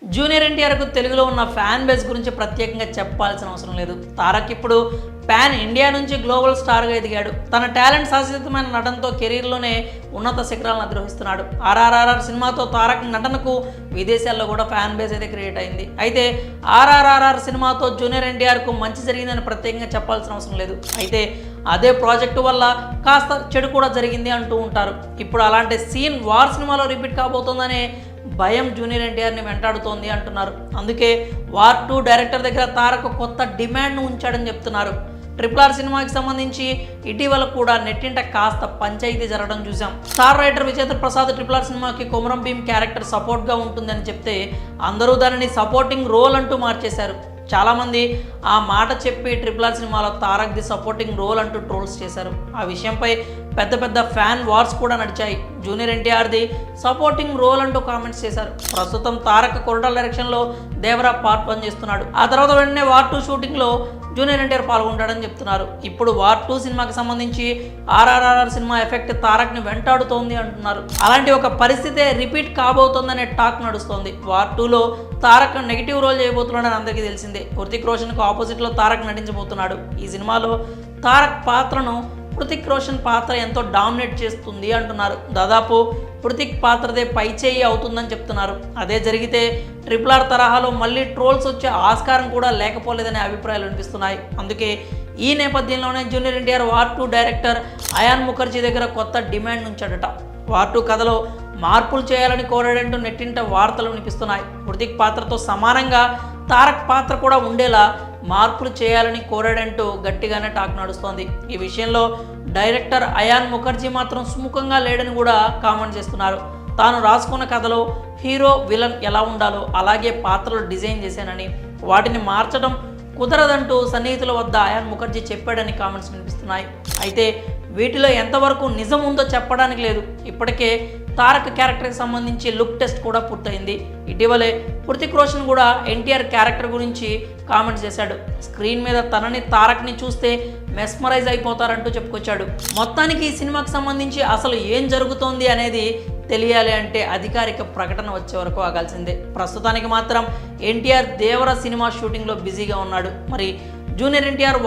Junior ఎన్టీఆర్కు తెలుగులో ఉన్న ఫ్యాన్ బేస్ గురించి ప్రత్యేకంగా చెప్పాల్సిన అవసరం లేదు. తారక్ ఇప్పుడు పాన్ ఇండియా నుంచి గ్లోబల్ స్టార్గా ఎదిగాడు. తన టాలెంట్ శాశ్వతమైన నటనతో కెరీర్లోనే ఉన్నత శిఖరాలను అధిరోహిస్తున్నాడు. ఆర్ఆర్ఆర్ సినిమాతో తారక్ నటనకు విదేశాల్లో కూడా ఫ్యాన్ బేస్ అయితే క్రియేట్ అయింది. అయితే ఆర్ఆర్ఆర్ సినిమాతో జూనియర్ ఎన్టీఆర్కు మంచి జరిగిందని ప్రత్యేకంగా చెప్పాల్సిన అవసరం లేదు. అయితే అదే ప్రాజెక్టు వల్ల కాస్త చెడు కూడా జరిగింది అంటూ ఉంటారు. ఇప్పుడు అలాంటి సీన్ వార్ సినిమాలో రిపీట్ కాబోతోందనే భయం జూనియర్ ఎన్టీఆర్ని వెంటాడుతోంది అంటున్నారు. అందుకే వార్ 2 డైరెక్టర్ దగ్గర తారక్ కొత్త డిమాండ్ను ఉంచాడని చెప్తున్నారు. RRR సినిమాకి సంబంధించి ఇటీవల కూడా నెట్టింట కాస్త పంచాయితీ జరగడం చూసాం. Star writer Vijendra Prasad RRR సినిమాకి కొమరం భీమ్ క్యారెక్టర్ సపోర్ట్గా ఉంటుందని చెప్తే అందరూ దానిని సపోర్టింగ్ రోల్ అంటూ మార్చేశారు. చాలామంది ఆ మాట చెప్పి RRR సినిమాలో తారక్ది సపోర్టింగ్ రోల్ అంటూ ట్రోల్స్ చేశారు. ఆ విషయంపై పెద్ద పెద్ద ఫ్యాన్ వార్స్ కూడా నడిచాయి. జూనియర్ ఎన్టీఆర్ది సపోర్టింగ్ రోల్ అంటూ కామెంట్స్ చేశారు. ప్రస్తుతం తారక్ కొరటాల డైరెక్షన్లో దేవరా పార్ట్ 1 చేస్తున్నాడు. ఆ తర్వాత వెంటనే వార్ 2 షూటింగ్లో జూనియర్ ఎన్టీఆర్ పాల్గొంటాడని చెప్తున్నారు. ఇప్పుడు వార్ 2 సినిమాకి సంబంధించి ఆర్ఆర్ఆర్ సినిమా ఎఫెక్ట్ తారక్ని వెంటాడుతోంది అంటున్నారు. అలాంటి ఒక పరిస్థితే రిపీట్ కాబోతోందనే టాక్ నడుస్తోంది. వార్ 2లో తారక్ నెగిటివ్ రోల్ చేయబోతున్నాడని అందరికీ తెలిసిందే. హృతిక్ రోషన్కు ఆపోజిట్లో తారక్ నటించబోతున్నాడు. ఈ సినిమాలో తారక్ పాత్రను హృతిక్ రోషన్ పాత్ర ఎంతో డామినేట్ చేస్తుంది అంటున్నారు. దాదాపు హృతిక్ పాత్రదే పైచేయి అవుతుందని చెప్తున్నారు. అదే జరిగితే RRR తరహాలో మళ్ళీ ట్రోల్స్ వచ్చే ఆస్కారం కూడా లేకపోలేదనే అభిప్రాయాలు వినిపిస్తున్నాయి. అందుకే ఈ నేపథ్యంలోనే junior NTR War 2 director Ayan Mukherji దగ్గర కొత్త డిమాండ్ ఉంచాడట. వార్ 2 కథలో మార్పులు చేయాలని కోరాడంటూ నెట్టింట వార్తలు వినిపిస్తున్నాయి. హృతిక్ పాత్రతో సమానంగా తారక్ పాత్ర కూడా ఉండేలా మార్పులు చేయాలని కోరాడంటూ గట్టిగానే టాక్ నడుస్తోంది. ఈ విషయంలో డైరెక్టర్ అయాన్ ముఖర్జీ మాత్రం సుముఖంగా లేడని కూడా కామెంట్ చేస్తున్నారు. తాను రాసుకున్న కథలో హీరో విలన్ ఎలా ఉండాలో అలాగే పాత్రలు డిజైన్ చేశానని వాటిని మార్చడం కుదరదంటూ సన్నిహితుల వద్ద అయాన్ ముఖర్జీ చెప్పాడని కామెంట్స్ వినిపిస్తున్నాయి. అయితే వీటిలో ఎంతవరకు నిజం ఉందో చెప్పడానికి లేదు. ఇప్పటికే తారక్ క్యారెక్టర్కి సంబంధించి లుక్ టెస్ట్ కూడా పూర్తయింది. ఇటీవలే హృతిక్ రోషన్ కూడా ఎన్టీఆర్ క్యారెక్టర్ గురించి కామెంట్స్ చేశాడు. స్క్రీన్ మీద తనని తారక్ని చూస్తే మెస్మరైజ్ అయిపోతారంటూ చెప్పుకొచ్చాడు. మొత్తానికి ఈ సినిమాకి సంబంధించి అసలు ఏం జరుగుతోంది అనేది తెలియాలి అంటే అధికారిక ప్రకటన వచ్చే వరకు ఆగాల్సిందే. ప్రస్తుతానికి మాత్రం ఎన్టీఆర్ దేవర సినిమా షూటింగ్లో బిజీగా ఉన్నాడు. మరి జూనియర్ ఎన్టీఆర్